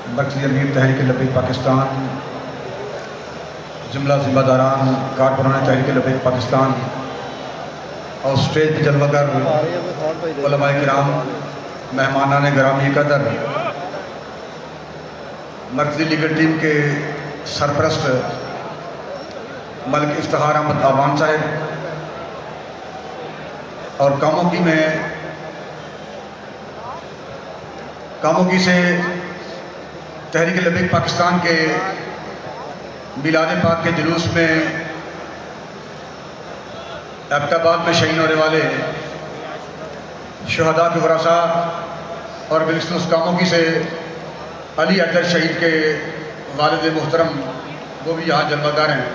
मरकज़ी अमीर तहरीक लब्बैक पाकिस्तान, जुमला ज़िम्मेदारान कारकुनान तहरीक लब्बैक पाकिस्तान और स्टेज पर जलवागर उलमाए किराम, मेहमानान गिरामी कदर, मरकज़ी लीगल टीम के सरपरस्त मलिक इफ्तिखार अहमद आवान साहब और कामोगी से तहरीक लब्बैक पाकिस्तान के मिलाद पाक के जुलूस में एबटाबाद में शहीद होने वाले शुहदा के वरासा और बिलखुसूस कामोगी से अली अकबर शहीद के वालिद मोहतरम वो भी यहाँ जलवादार हैं।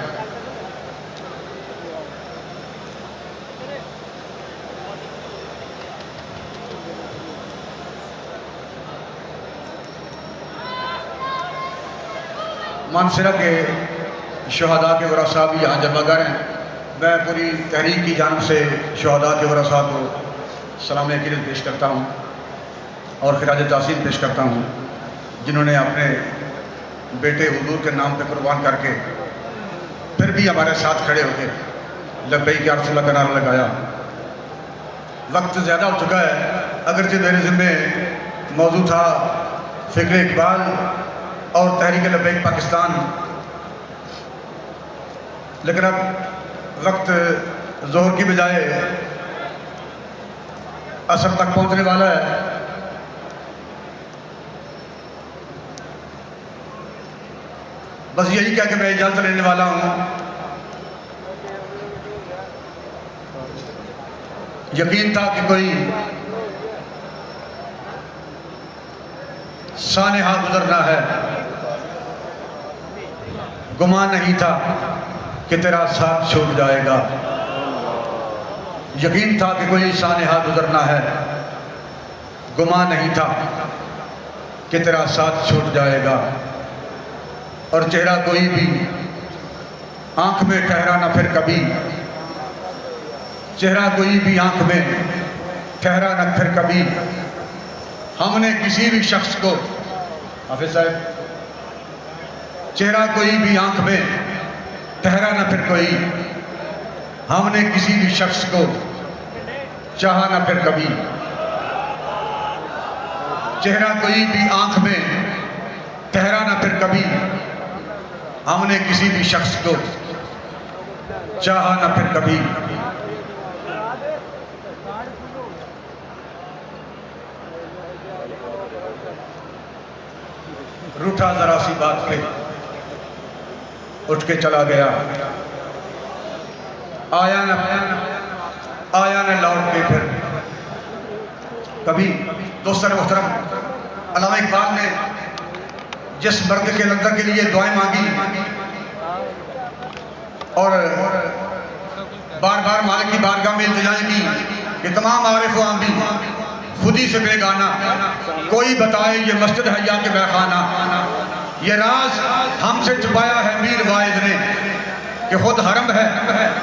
मानसरा के शुहदा के वरासा भी यहाँ जलवागर हैं। मैं पूरी तहरीक की जानिब से शुहदा के वरासा को सलाम अकीदत पेश करता हूँ और खिराज ताज़ीम पेश करता हूँ, जिन्होंने अपने बेटे हुजूर के नाम पे कुर्बान करके फिर भी हमारे साथ खड़े होकर लब्बैक या रसूल अल्लाह का नारा लगाया। वक्त ज़्यादा हो चुका है, अगरचे मेरे ज़िम्मे मौजूद था फ़िक्र इकबाल और तहरीक लब्बैक पाकिस्तान, लेकिन अब वक्त ज़ोहर की बजाय असर तक पहुंचने वाला है। बस यही कह के मैं इजाज़त लेने वाला हूँ। यकीन था कि कोई सानेहा गुजरना है, गुमान नहीं था कि तेरा साथ छूट जाएगा। यकीन था कि कोई सानेहा गुजरना है, गुमान नहीं था कि तेरा साथ छूट जाएगा। और चेहरा कोई भी आंख में ठहरा न फिर कभी, चेहरा कोई भी आंख में ठहरा न फिर कभी। हमने किसी भी शख्स को, हाफिज साहब, चेहरा कोई भी आंख में ठहरा न फिर कोई, हमने किसी भी शख्स को चाहा न फिर कभी। चेहरा कोई भी आंख में ठहरा न फिर कभी, हमने किसी भी शख्स को चाहा न फिर कभी। रूठा जरा सी बात पे उठ के चला गया, आया न लौट के फिर कभी। दोस्तों मोहतरम, अल्लामा इकबाल ने जिस मर्द के लंदर के लिए दुआएं मांगी और बार बार मालिक की बारगाह में इल्तिजाएं की कि तमाम आरिफ आंदी खुदी से बेगाना, कोई बताए ये मस्जिद है या कि महखाना। ये राज हमसे छुपाया है मीर वाइज ने कि खुद हरम है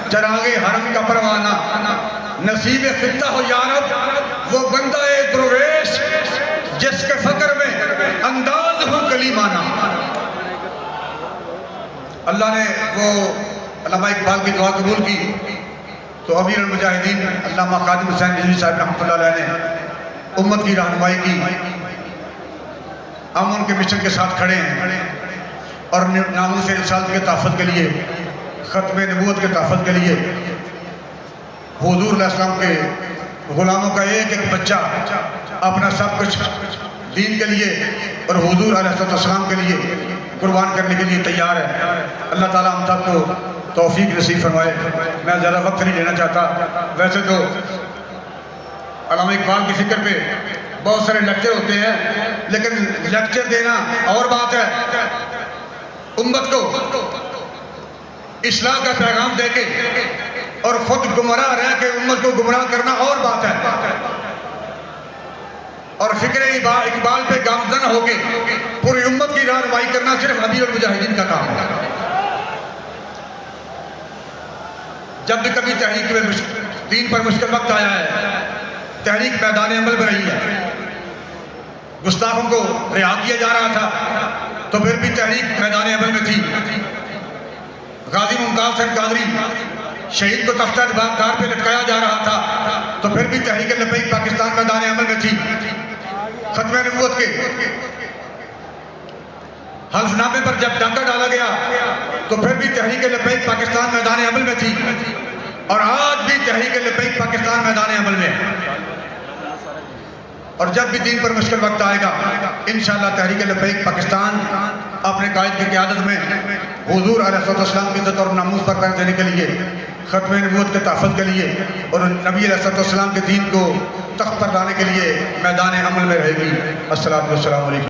चरागे हरम का परवाना। नसीब खित्ता हो यारब वो बंदा ए दुर्वेश, जिसके फकर में अंदाज हो कलीमाना। अल्लाह ने वो अल्लामा इकबाल की दुआ कबूल की तो अमीर मुजाहिदीन अल्लामा कादिम हुसैन रिजवी साहब रहमतुल्लाह अलैह ने उम्मत की रहनुमाई की। हम उनके मिशन के साथ खड़े हैं और नामूस रिसालत के तहफ़्फ़ुज़ के लिए, ख़त्म नबूवत के तहफ़्फ़ुज़ के लिए, हुज़ूर अलैहिस्सलाम के ग़ुलामों का एक एक बच्चा अपना सब कुछ दीन के लिए और हुज़ूर अलैहिस्सलाम के लिए कुर्बान करने के लिए तैयार है। अल्लाह ताला हम सब को तौफ़ीक़ नसीब फरमाए। मैं ज़्यादा वक्त नहीं लेना चाहता। वैसे तो अल्लामा इकबाल की फ़िक्र पे बहुत सारे लेक्चर होते हैं, लेकिन लेक्चर देना और बात है, उम्मत को इस्लाह का पैगाम देके और खुद गुमराह रह के उम्मत को गुमराह करना और बात है। और फ़िक्र इकबाल पे गामज़न होके पूरी उम्मत की रहनुमाई करना सिर्फ अमीरुल मुजाहिदीन का काम है। जब भी कभी तहरीक में दीन पर मुश्किल वक्त आया है, तहरीक मैदान अमल में रही है। गुस्ताखों को रिहा किया जा रहा था, तो फिर भी तहरीक मैदान अमल में थी। गाजी मुमताज हसन कादरी शहीद को तख्ता दार पे लटकाया जा रहा था, तो फिर भी तहरीक लबैक पाकिस्तान मैदान अमल में थी। खत्म नबूवत के हल्फनामे पर जब डाका डाला गया, तो फिर भी तहरीक लबैक पाकिस्तान मैदान अमल में थी, और आज भी तहरीक लबैक पाकिस्तान मैदान अमल में है। और जब भी दीन पर मुश्किल वक्त आएगा, इंशाअल्लाह तहरीक लबैक पाकिस्तान अपने कायद की क़यादत में हुजूर अलैहिस्सलाम की इज़्ज़त और नामूस पर पैर देने के लिए, ख़त्म नबूवत के तहफ़्फ़ुज़ के लिए और नबी अलैहिस्सलाम के दीन को तख्त पर लाने के लिए मैदान अमल में रहेगी। अस्सलातु वस्सलामु अलैकुम।